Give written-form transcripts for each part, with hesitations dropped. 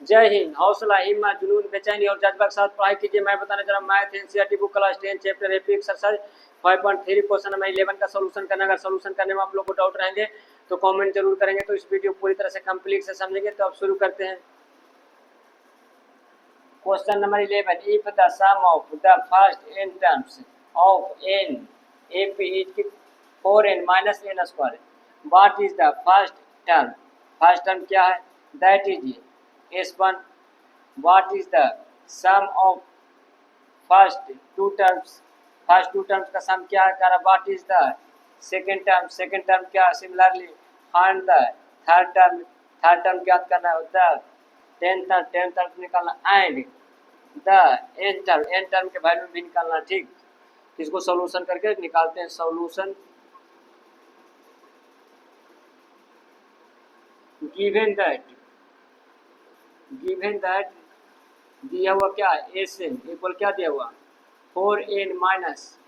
जय हिंद। हौसला, हिम्मत, जुनून, बेचैनी और जज्बा के साथ पढ़ाई कीजिए। मैं बताने जा रहा हूँ math NCERT book class 10 chapter AP exercise 5.3 question number 11 का सोल्यूशन करना। अगर सोल्यूशन करने में आप लोग को डाउट रहेंगे तो कमेंट जरूर करेंगे। तो इस वीडियो पूरी तरह से कंप्लीट से समझेंगे। तो अब शुरू करते हैं। Question number 11, if the sum of the first n terms of n ap is 4n minus n square, what is the first term? First term क्या है? That is s1। What is the sum of first two terms? First two terms का sum क्या है? करा what is the second term? Second term क्या? Similarly find the third term. Third term ज्ञात करना है। द टेंथ टर्म निकालना and the N term के वैल्यू भी निकालना। ठीक, इसको सॉल्यूशन करके निकालते हैं। सॉल्यूशन गिवन दैट दिया हुआ क्या है? एस एन इक्वल क्या दिया हुआ? 4n माइनस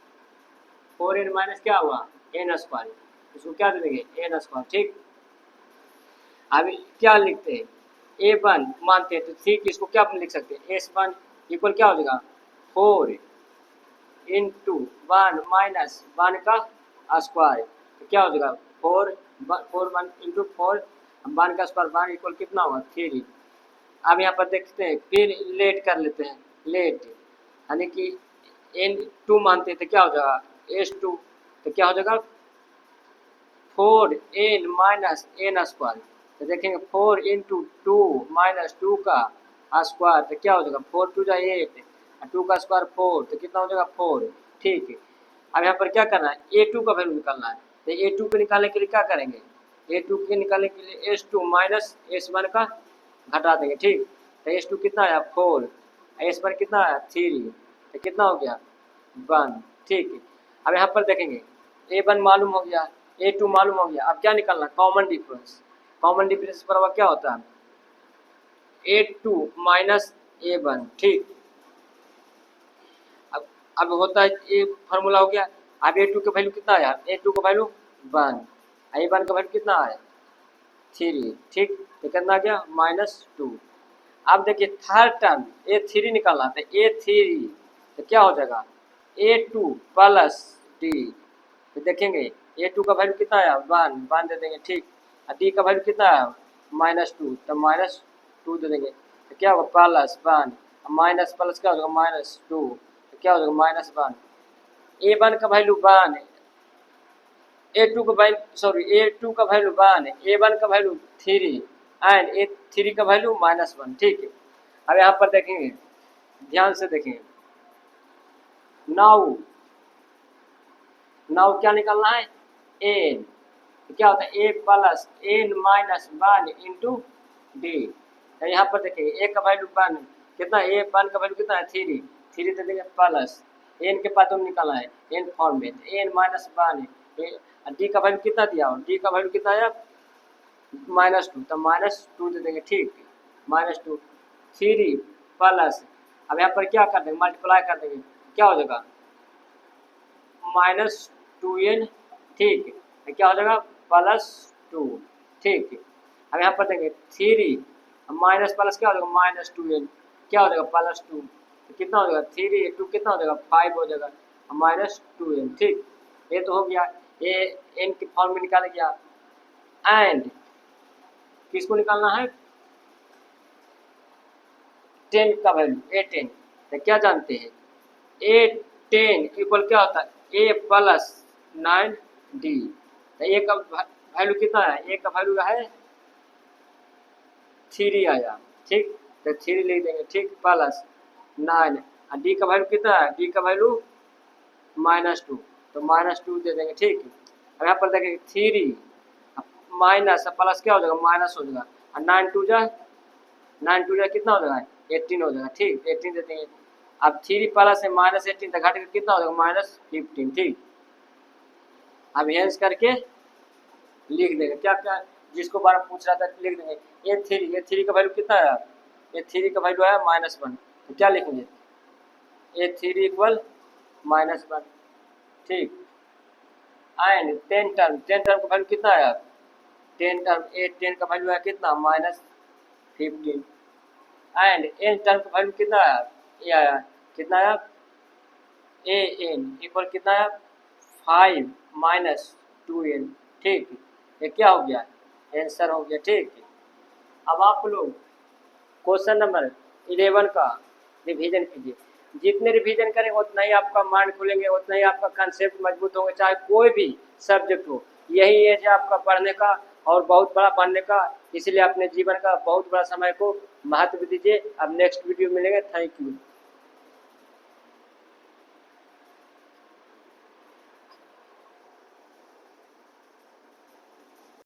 क्या हुआ? N square. इसको क्या दे देंगे? N square. ठीक, अभी क्या लिखते हैं? a1 मानते हैं तो ठीक, इसको क्या लिख सकते हैं? s1 इक्वल क्या हो जाएगा? 4 इंटू 1 माइनस 1 का स्क्वायर, तो क्या हो जाएगा? 4 इंटू 4 1 का स्क्वायर 1 इक्वल कितना होगा? 3। अब यहाँ पर देखते हैं, फिर लेट कर लेते हैं। लेट यानी कि n2 मानते हैं तो क्या हो जाएगा? s2, तो क्या हो जाएगा? 4n minus N square. तो देखेंगे 4 इंटू 2 माइनस 2 का स्क्वायर, तो क्या हो जाएगा? 4 टू जा 8, 2 का स्क्वायर 4, तो कितना हो जाएगा? 4। ठीक है, अब यहाँ पर क्या करना है? a2 का वैल्यू निकालना है। तो a2 को निकालने के लिए क्या करेंगे? a2 के निकालने के लिए s2 माइनस s1 का घटा देंगे। ठीक, तो s2 कितना आया? 4, s1 कितना आया? 3, तो कितना हो गया? 1। ठीक है, अब यहाँ पर देखेंगे a1 मालूम हो गया, a2 मालूम हो गया। अब क्या निकालना? Common difference. कॉमन डिफरेंस पर क्या होता है? a2 minus a1। ठीक, अब होता है ये फार्मूला हो गया। अब a2 का वैल्यू कितना आया? a2 का वैल्यू 1, a1 का वैल्यू कितना आया? 3। ठीक, तो कितना आ गया? -2। अब देखिए थर्ड टर्म a3 निकालना था। a3 तो क्या हो जाएगा? a2 plus d। तो देखेंगे a2 का वैल्यू कितना आया? 1 दे देंगे। ठीक, d का वैल्यू कितना आया? -2, तो -2 दे देंगे। तो क्या होगा? +1 माइनस प्लस क्या हो जाएगा? -2, तो क्या हो जाएगा? -1। a1 का वैल्यू 1, a2 का वैल्यू a2 का वैल्यू 1, a1 का वैल्यू 3 एंड a3 का वैल्यू -1। ठीक है, अब यहाँ पर देखेंगे, ध्यान से देखेंगे। नाउ क्या निकालना है? एन, तो क्या होता है? A plus N minus 1 into D. तो यहाँ पर देखेंगे ए का वैल्यू 1 कितना? a1 का वैल्यू कितना है? 3 दे देंगे प्लस एन के पास निकालना है एन फॉर्म में, एन माइनस 1। डी का वैल्यू कितना दिया? डी का वैल्यू कितना है? -2, तो -2 दे देंगे। ठीक, -2 3 प्लस, अब यहाँ पर क्या कर देंगे? मल्टीप्लाई कर देंगे, क्या हो जाएगा? -2n। ठीक, तो क्या हो जाएगा? +2। ठीक, अब यहाँ पर देंगे 3 माइनस प्लस क्या हो जाएगा? -2n, क्या हो जाएगा? +2, तो कितना हो जाएगा? 3 2 कितना हो जाएगा? 5 हो जाएगा, -2n। ठीक, ये तो हो गया। ये n की फॉर्म में निकाला गया। एंड किसको निकालना है? 10 का वैल्यू, a10। तो क्या जानते हैं? a10 इक्वल क्या होता है? a plus 9d। तो ए का वैल्यू कितना है? ए का वैल्यू है 3 आया। ठीक, तो 3 लिख देंगे। ठीक, प्लस 9, और डी का वैल्यू कितना है? डी का वैल्यू -2, तो -2 दे देंगे। ठीक, अब यहाँ पर देखेंगे 3 माइनस प्लस क्या हो जाएगा? माइनस हो जाएगा, और 9 2 जा कितना हो जाएगा? 18 हो जाएगा। ठीक, 18 दे देंगे। अब 3 प्लस है -18, तो घट के कितना हो जाएगा? -15। ठीक, अब हेंस करके लिख देंगे। क्या क्या जिसको बार पूछ रहा था लिख देंगे। ए3 का वैल्यू कितना है? ए3 का वैल्यू है -1, तो क्या लिखेंगे? a3 equal -1। ठीक, एंड 10 टर्म का वैल्यू कितना है? 10 टर्म, 10 का वैल्यू है कितना? -15। एंड एन टर्म का वैल्यू कितना आया, ये आया कितना आया, ए एन इक्वल कितना आया 5 माइनस 2n। ठीक, ये क्या हो गया, आंसर हो गया। ठीक, अब आप लोग क्वेश्चन नंबर 11 का रिवीजन कीजिए। जितने रिवीजन करेंगे उतना ही आपका माइंड खुलेंगे, उतना ही आपका कंसेप्ट मजबूत होंगे, चाहे कोई भी सब्जेक्ट हो। यही एज है आपका पढ़ने का और बहुत बड़ा बनने का, इसलिए अपने जीवन का बहुत बड़ा समय को महत्व दीजिए। अब नेक्स्ट वीडियो मिलेंगे। Thank you.